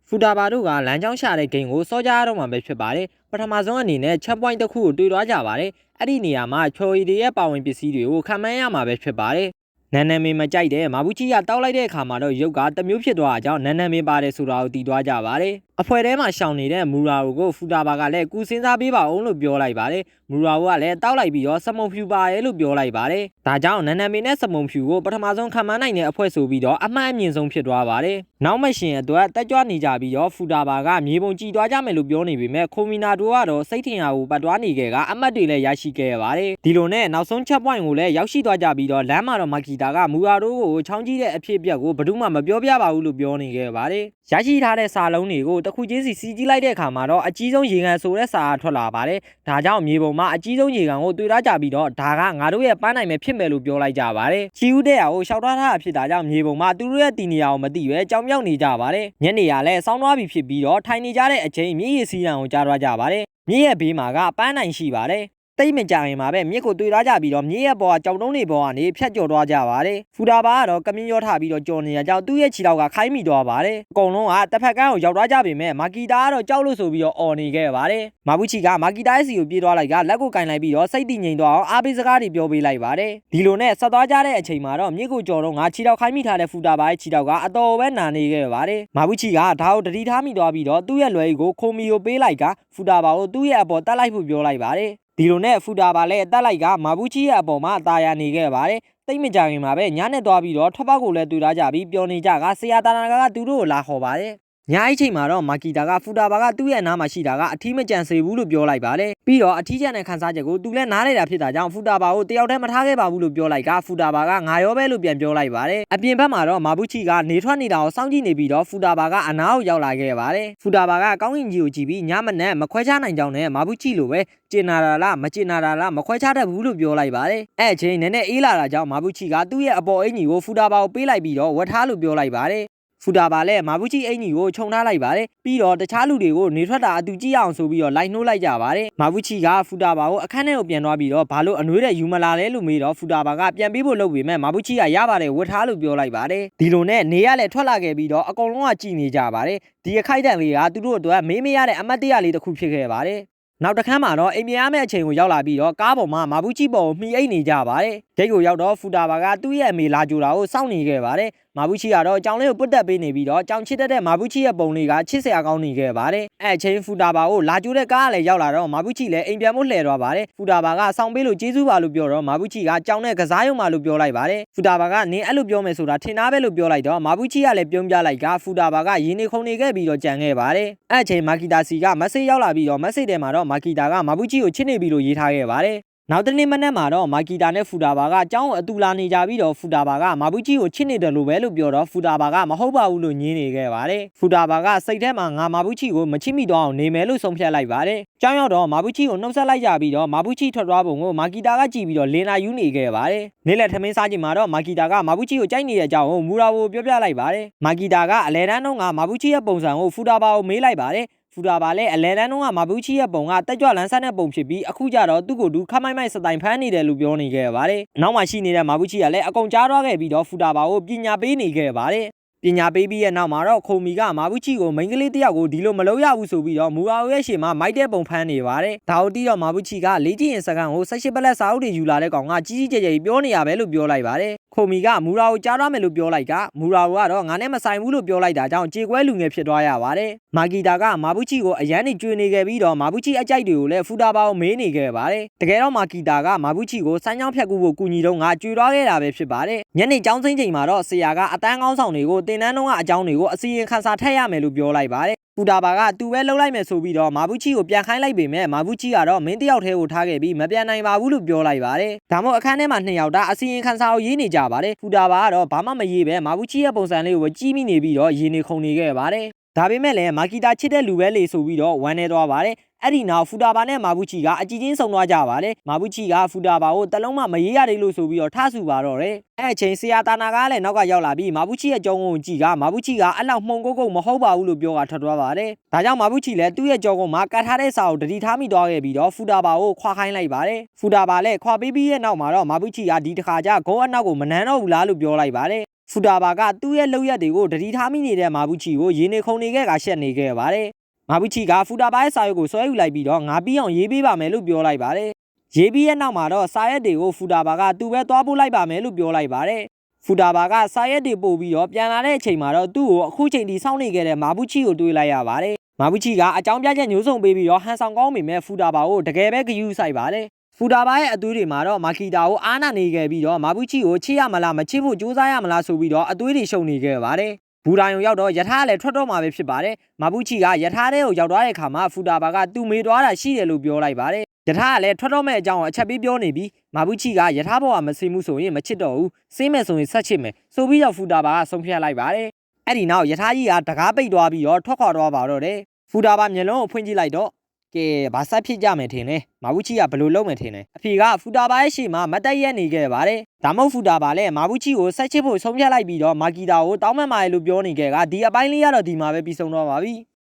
ဖူတာဘာတို့ကလမ်းကြောင်းရှာတဲ့ဂိမ်းကိုစောကြားတော့မှာပဲဖြစ်ပါတယ်ပထမဆုံးအနေနဲ့ချက်ပွိုင်းတစ်ခုကိုတွေ့သွားကြပါတယ်အဲ့ဒီနေရာမှာချော်ရီတွေရဲ့ပါဝင်ပစ္စည်းတွေကိုခံမှန်းရမှာပဲဖြစ်ပါတယ်နန်းနမေမကြိုက်တဲ့မာဘူးချီကတောက်လိုက်တဲ့အခါမှာတော့ရုပ်ကတမျိုးဖြစ်သွားတာကြောင့်နန်းနမေပါတယ်ဆိုတာကိုတည်သွားကြပါတယ်အဖွဲထဲမှာရှောင်နေတဲ့မူရာကိုဖူတာဘာကလည်းကူစဉ်းစားပေးပါအောင်လို့ပြောလိုက်ပါတယ်မူရာကလည်းတောက်လိုက်ပြီးတော့စမုံဖြူပါရဲလို့ပြောလိုက်ပါတယ်ဒါကြောင့်နန်းနမေနဲ့စမုံဖြူကိုပထမဆုံးခံမှန်းနိုင်တဲ့အဖွဲဆိုပြီးတော့အမှန်အမြင့်ဆုံးဖြစ်သွားပါတယ်နောက်မရှင်အတွက်တက်ကြွနေကြပြီးတော့ဖူတာဘာကမြေပုံကြည်သွားကြမယ်လို့ပြောနေပေမဲ့ခိုမီနာတို့ကတော့စိတ်ထင်ရကိုပတ်သွားနေခဲ့ကအမှတ်တွေလည်းရရှိခဲ့ရပါတယ်ဒီလိုနဲ့နောက်ဆုံးချက်ပွိုင်းကိုလည်းရောက်ရှိသွားကြပြီးတော့လမ်းမှာတော့မာကီတာကမူရာတို့ကိုချောင်းကြီးတဲ့အဖြစ်အပျက်ကိုဘယ်သူမှမပြောပြပါဘူးလို့ပြောနေခဲ့ပါတယ်ရရှိထားတဲ့စာလုံးတွေကိုတစ်ခုချင်းစီစီးကြည့်လိုက်တဲ့အခါမှာတော့အကြီးဆုံးရေကန်ဆိုတဲ့စာထွက်လာပါတယ်ဒါကြောင့်မြေပုံမှာအကြီးဆုံးရေကန်ကိုတွေ့ရကြပြီးတော့ဒါကငါတို့ရဲ့ပန်းနိုင်မယ်ဖြစ်မယ်လို့ပြောလိုက်ကြပါတယ်ချီဦးတဲ့ရာကိုရှောက်ထားတာဖြစ်တာကြောင့်မြေပုံမှာသူတို့ရဲ့တီနေရာကိုမသိပဲကြောင်မြောက်နေကြပါတယ်ညနေရလဲစောင်းသွားပြီဖြစ်ပြီးတော့ထိုင်နေကြတဲ့အချိန်မြည်ရည်စီးရန်ကိုကြားသွားကြပါတယ်မြည်ရဲ့ဘေးမှာကပန်းနိုင်ရှိပါတယ်တိတ်မကြရင်မှာပဲမြစ်ကိုတွေ့လာကြပြီးတော့မြစ်ရဲ့ပေါ်ကကြောင်တုံးတွေပေါ်ကနေဖြတ်ကျော်သွားကြပါတယ်ဖူတာဘာကတော့ကမင်းရောထားပြီးတော့ကြော်နေရကြောင်သူ့ရဲ့ခြေထောက်ကခိုင်းမိသွားပါတယ်အကုန်လုံးကတစ်ဖက်ကန်းကိုရောက်သွားကြပေမဲ့မာကီတာကတော့ကြောက်လို့ဆိုပြီးတော့အော်နေခဲ့ပါတယ်မာဘူးချီကမာကီတာရဲ့စီကိုပြေးသွားလိုက်ကလက်ကိုကင်လိုက်ပြီးတော့စိတ်တည်ငြိမ်သွားအောင်အားပေးစကားတွေပြောပေးလိုက်ပါတယ်ဒီလိုနဲ့ဆက်သွားကြတဲ့အချိန်မှာတော့မြစ်ကိုကြော်တော့ငါခြေထောက်ခိုင်းမိထားတဲ့ဖူတာဘာရဲ့ခြေထောက်ကအတော်ပဲနာနေခဲ့ပါတယ်မာဘူးချီကဒါကိုတတိထားမိသွားပြီးတော့သူ့ရဲ့လွယ်ကြီးကိုခိုမီကိုပေးလိုက်ကဖူတာဘာကိုသူ့ရဲ့အပေါ်တက်လိုက်ဖို့ပြောလိုက်ပါတယ်ဒီလိုနဲ့ဖူတာဘာလည်းတက်လိုက်ကမာဘူးချီရဲ့အပေါ်မှာအသာရနေခဲ့ပါတယ်တိတ်မကြခင်မှာပဲညနေသွားပြီးတော့ထပ်ပေါက်ကိုလည်းတွေ့လာကြပြီးပျော်နေကြကဆရာတာနာကသူတို့ကိုလာခေါ်ပါတယ်ညအိချိန်မှာတော့မာကီတာကဖူတာဘာကသူ့ရဲ့နားမှာရှိတာကအထီးမကြံစေဘူးလို့ပြောလိုက်ပါတယ်ပြီးတော့အထီးကျန်တဲ့ခန်းစားချက်ကိုသူလည်းနားလိုက်တာဖြစ်တာကြောင့်ဖူတာဘာကိုတယောက်တည်းမထားခဲ့ပါဘူးလို့ပြောလိုက်ကဖူတာဘာကငါရောပဲလို့ပြန်ပြောလိုက်ပါတယ်အပြင်ဘက်မှာတော့မာဘူးချီကနေထွက်နေတာကိုစောင့်ကြည့်နေပြီးတော့ဖူတာဘာကအနားကိုရောက်လာခဲ့ပါတယ်ဖူတာဘာကကောင်းကင်ကြီးကိုကြည့်ပြီးညမနဲ့မခွဲခြားနိုင်ကြောင်းနဲ့မာဘူးချီလိုပဲကျင်နာတာလားမကျင်နာတာလားမခွဲခြားတတ်ဘူးလို့ပြောလိုက်ပါတယ်အဲ့အချိန်နည်းနည်းအေးလာတာကြောင့်မာဘူးချီကသူ့ရဲ့အပေါ်အင်ကြီးကိုဖူတာဘာကိုပေးလိုက်ပြီးတော့ဝတ်ထားလို့ပြောလိုက်ပါတယ်ဖူတာဘာလည်းမာဘူးချီအင်ကြီးကိုခြုံထားလိုက်ပါတယ်ပြီးတော့တခြားလူတွေကိုနေထွက်တာအတူကြည့်အောင်ဆိုပြီးတော့လိုက်နှိုးလိုက်ကြပါတယ်မာဘူးချီကဖူတာဘာကိုအခန်းထဲကိုပြန်သွားပြီးတော့ဘာလို့အနှွေးတဲ့ယူမလာလဲလို့မေးတော့ဖူတာဘာကပြန်ပေးဖို့လုပ်ပေမဲ့မာဘူးချီကရပါတယ်ဝတ်ထားလို့ပြောလိုက်ပါတယ်ဒီလိုနဲ့နေရလည်းထွက်လာခဲ့ပြီးတော့အကုန်လုံးကကြည်နေကြပါတယ်ဒီအခိုက်အတန့်လေးကသူတို့အတွက်မေးမရတဲ့အမတ်တရားလေးတစ်ခုဖြစ်ခဲ့ပါတယ်နောက်တစ်ခါမှတော့အိမ်ပြန်ရမယ့်အချိန်ကိုရောက်လာပြီးတော့ကားပေါ်မှာမာဘူးချီပေါ်ကိုမှီအိတ်နေကြပါတယ်ဂိတ်ကိုရောက်တော့ဖူတာဘာကသူ့ရဲ့အမေလာကြိုတာကိုစောင့်နေခဲ့ပါတယ်မာဘူးချီကတော့ကြောင်လေးကိုပုတ်တက်ပေးနေပြီးတော့ကြောင်ချစ်တဲ့မာဘူးချီရဲ့ပုံလေးကချစ်စရာကောင်းနေခဲ့ပါတယ်အဲ့အချိန်ဖူတာဘာကိုလာကြိုတဲ့ကားကလည်းရောက်လာတော့မာဘူးချီလည်းအိမ်ပြန်ဖို့လှည့်သွားပါတယ်ဖူတာဘာကစောင့်ပေးလို့ကျေးဇူးပါလို့ပြောတော့မာဘူးချီကကြောင်နဲ့ကစားရုံမှလို့ပြောလိုက်ပါတယ်ဖူတာဘာကနင်းအဲ့လိုပြောမယ်ဆိုတာထင်သားပဲလို့ပြောလိုက်တော့မာဘူးချီကလည်းပြုံးပြလိုက်ကဖူတာဘာကရင်းနေခုန်နေခဲ့ပြီးတော့ကြံခဲ့ပါတယ်အဲ့အချိန်မာကီတာစီကမက်ဆေ့ရောက်လာပြီးတော့မက်ဆေ့ထဲမှာတော့မာကီတာကမာဘူးချီကိုချစ်နေပြီလို့ရေးထားခဲ့ပါတယ်နောက်တနေ့မနေ့မှာတော့မာကီတာနဲ့ဖူတာဘာကအကြောင်းအတူလာနေကြပြီးတော့ဖူတာဘာကမာဘူးချီကိုချစ်နေတယ်လို့ပဲလို့ပြောတော့ဖူတာဘာကမဟုတ်ပါဘူးလို့ညင်းနေခဲ့ပါတယ်ဖူတာဘာကစိတ်ထဲမှာငါမာဘူးချီကိုမချစ်မိတော့အောင်နေမယ်လို့ဆုံးဖြတ်လိုက်ပါတယ်ကြောင်းရောက်တော့မာဘူးချီကိုနှုတ်ဆက်လိုက်ကြပြီးတော့မာဘူးချီထွက်သွားပုံကိုမာကီတာကကြည့်ပြီးတော့လင်းလာယူနေခဲ့ပါတယ်နေ့လက်ထမင်းစားချိန်မှာတော့မာကီတာကမာဘူးချီကိုကြိုက်နေတဲ့အကြောင်းကိုမူရာကိုပြောပြလိုက်ပါတယ်မာကီတာကအလဲတန်းတုန်းကမာဘူးချီရဲ့ပုံစံကိုဖူတာဘာကိုမေးလိုက်ပါတယ်ဖူတာဘာလည်းအလဲတန်းတုန်းကမာဘူးချီရဲ့ပုံကတက်ကြွလန်းဆန်းတဲ့ပုံဖြစ်ပြီးအခုကျတော့သူ့ကိုဒူခမိုက်မိုက်စတိုင်ဖမ်းနေတယ်လို့ပြောနေခဲ့ပါတယ်။နောက်မှရှိနေတဲ့မာဘူးချီကလည်းအကုန်ကြားသွားခဲ့ပြီးတော့ဖူတာဘာကိုပညာပေးနေခဲ့ပါတယ်။ပညာပေးပြီးရဲ့နောက်မှာတော့ခိုမီကမာဘူးချီကိုမိန်းကလေးတယောက်ကိုဒီလိုမလုပ်ရဘူးဆိုပြီးတော့မူရာရဲ့ရှေ့မှာမိုက်တဲ့ပုံဖမ်းနေပါတယ်။ဒါကိုတီးတော့မာဘူးချီကလေးကြည့်ရင်စကန်ကို18ပလက်စာအုပ်တွေယူလာတဲ့ကောင်ကကြီးကြီးကျယ်ကျယ်ပြောနေရပဲလို့ပြောလိုက်ပါတယ်။ခိုမီကမူရာကိုကြားရမယ်လို့ပြောလိုက်ကမူရာကတော့ငါနဲ့မဆိုင်ဘူးလို့ပြောလိုက်တာကြောင့်ကြေကွဲလူငယ်ဖြစ်သွားရပါတယ်။မာကီတာကမာဘူးချီကိုအရန်နေကျွေးနေခဲ့ပြီးတော့မာဘူးချီအကြိုက်တွေကိုလည်းဖူတာဘာကိုမေးနေခဲ့ပါတယ်။တကယ်တော့မာကီတာကမာဘူးချီကိုစမ်းချောင်းဖြတ်ကူဖို့ကူညီတော့ငါကျွေးသွားခဲ့တာပဲဖြစ်ပါတယ်။ညနေကျောင်းစိမ့်ချိန်မှာတော့ဆရာကအတန်းကောင်းဆောင်တွေကိုတင်တန်းတော့အကြောင်းတွေကိုအစီရင်ခံစာထည့်ရမယ်လို့ပြောလိုက်ပါတယ်ဖူတာဘာကသူပဲလှုပ်လိုက်မယ်ဆိုပြီးတော့မာဘူးချီကိုပြန်ခိုင်းလိုက်ပေမဲ့မာဘူးချီကတော့မင်းတယောက်တည်းကိုထားခဲ့ပြီးမပြန်နိုင်ပါဘူးလို့ပြောလိုက်ပါတယ်ဒါမှမဟုတ်အခန်းထဲမှာ2ယောက်တာအစီရင်ခံစာကိုရေးနေကြပါတယ်ဖူတာဘာကတော့ဘာမှမရေးပဲမာဘူးချီရဲ့ပုံစံလေးကိုကြီးမိနေပြီးတော့ရေးနေခုန်နေခဲ့ပါတယ်ဒါပေမဲ့လည်းမာကီတာချစ်တဲ့လူပဲလေဆိုပြီးတော့ဝမ်းနေသွားပါတယ်အဲ့ဒီနောက်ဖူတာဘာနဲ့မာဘူးချီကအကြည့်ချင်းဆုံသွားကြပါတယ်မာဘူးချီကဖူတာဘာကိုတလုံးမှမရေးရတယ်လို့ဆိုပြီးတော့ထဆူပါတော့တယ်အဲ့အချိန်ဆရာတာနာကလည်းနောက်ကရောက်လာပြီးမာဘူးချီရဲ့ကြောကုန်းကိုကြည့်ကမာဘူးချီကအလောက်မှုန်ကုတ်ကုတ်မဟုတ်ပါဘူးလို့ပြောတာထွက်သွားပါတယ်ဒါကြောင့်မာဘူးချီလည်းသူ့ရဲ့ကြောကုန်းမှာကတ်ထားတဲ့စာကိုတတိထားမိသွားခဲ့ပြီးတော့ဖူတာဘာကိုခွာခိုင်းလိုက်ပါတယ်ဖူတာဘာလည်းခွာပေးပြီးရဲ့နောက်မှာတော့မာဘူးချီကဒီတစ်ခါကျဂုံးအနောက်ကိုမနှမ်းတော့ဘူးလားလို့ပြောလိုက်ပါတယ် ဖူတာဘာကသူ့ရဲ့လောက်ရက်တွေကိုတတိထားမိနေတဲ့မာဘူးချီကိုရေနေခုန်နေခဲ့ကရှက်နေခဲ့ပါတယ်မာဘူးချီကဖူတာဘာရဲ့စာရွက်ကိုဆွဲယူလိုက်ပြီးတော့ငါပြီးအောင်ရေးပေးပါမယ်လို့ပြောလိုက်ပါတယ်ရေးပြီးရဲ့နောက်မှာတော့စာရွက်တွေကိုဖူတာဘာကသူ့ပဲသွားပို့လိုက်ပါမယ်လို့ပြောလိုက်ပါတယ်ဖူတာဘာကစာရွက်တွေပို့ပြီးတော့ပြန်လာတဲ့အချိန်မှာတော့သူ့ကိုအခုချိန်ထိစောင့်နေခဲ့တဲ့မာဘူးချီကိုတွေ့လိုက်ရပါတယ်မာဘူးချီကအကြောင်းပြချက်ညှိုးဆုံပေးပြီးတော့ဟန်ဆောင်ကောင်းပေမဲ့ဖူတာဘာကိုတကယ်ပဲဂယူးဆိုင်ပါတယ်ဖူတာဘာရဲ့အသွေးတွေမှာတော့မာကီတာကိုအားနာနေခဲ့ပြီးတော့မာဘူးချီကိုချစ်ရမလားမချစ်ဖို့ကြိုးစားရမလားဆိုပြီးတော့အသွေးတွေရှုံနေခဲ့ပါတယ်ဘူရာယုံရောက်တော့ယထာလည်းထွက်တော့မှာပဲဖြစ်ပါတယ်မာဘူးချီကယထာတဲ့ကိုရောက်သွားတဲ့အခါမှာဖူတာဘာကသူ့မေးသွားတာရှိတယ်လို့ပြောလိုက်ပါတယ်ယထာကလည်းထွက်တော့မဲ့အကြောင်းကိုအချက်ပေးပြောနေပြီးမာဘူးချီကယထာဘောကမစိမှုဆိုရင်မချစ်တော့ဘူးစေးမယ်ဆိုရင်ဆက်ချစ်မယ်ဆိုပြီးတော့ဖူတာဘာကဆုံးဖြတ်လိုက်ပါတယ်အဲ့ဒီနောက်ယထာကြီးကတကားပိတ်သွားပြီးတော့ထွက်ခွာသွားပါတော့တယ်ဖူတာဘာမျက်လုံးကိုဖွင့်ကြည့်လိုက်တော့ကဲဘာဆက်ဖြစ်ကြမယ်ထင်လဲမာဘူးချီကဘယ်လိုလုပ်မယ်ထင်လဲအဖေကဖူတာဘာရဲ့ရှေ့မှာမတက်ရက်နေခဲ့ပါတယ်ဒါမှမဟုတ်ဖူတာဘာလည်းမာဘူးချီကိုဆက်ချစ်ဖို့ဆုံးဖြတ်လိုက်ပြီးတော့မာကီတာကိုတောင်းပန်ပါလေလို့ပြောနေခဲ့ကဒီအပိုင်းလေးကတော့ဒီမှာပဲပြီးဆုံးတော့ပါပြီ